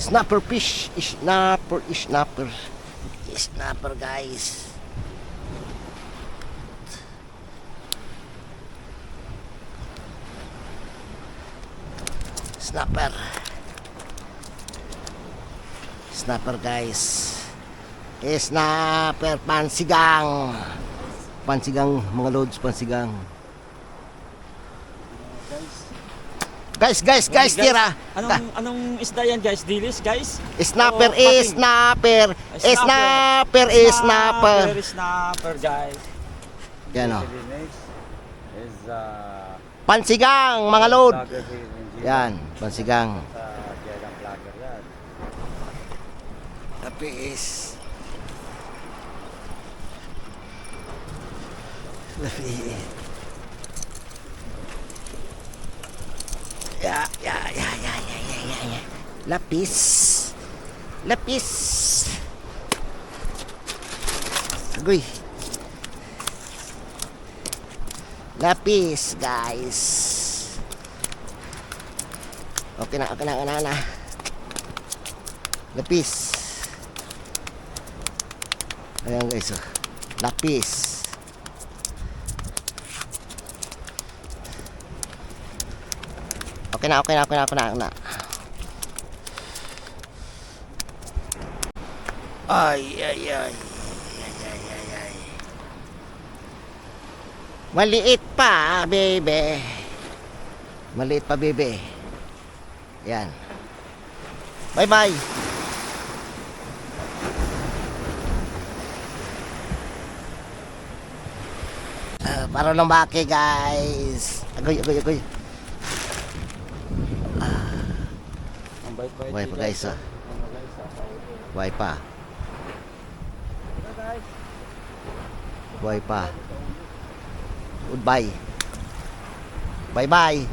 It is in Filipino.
Snapper fish. Snapper. Snapper guys. Snapper. Snapper guys. Snapper pansigang. Pansigang mga loads, pansigang. Guys, tira. Anong isda yan guys? Dilis guys? Snapper Oh, is snapper. Snapper is snapper. Snapper guys. Yan o. Next is Pansigang mga load. vlogger here in Gila. Yan, pansigang. Sa Jelang Vlogger yan. Lapis. Lapis. Ya. Lapis. Agoy. Lapis, guys. Okay na. Lapis. Ayan guys, oh. Lapis. Okay na. Ay. Maliit pa, bebe. Yan. Bye. Para lang baki, guys. Agoy. Ang bait-bait Buhay pa guys, oh. Buhay pa. Goodbye. Bye.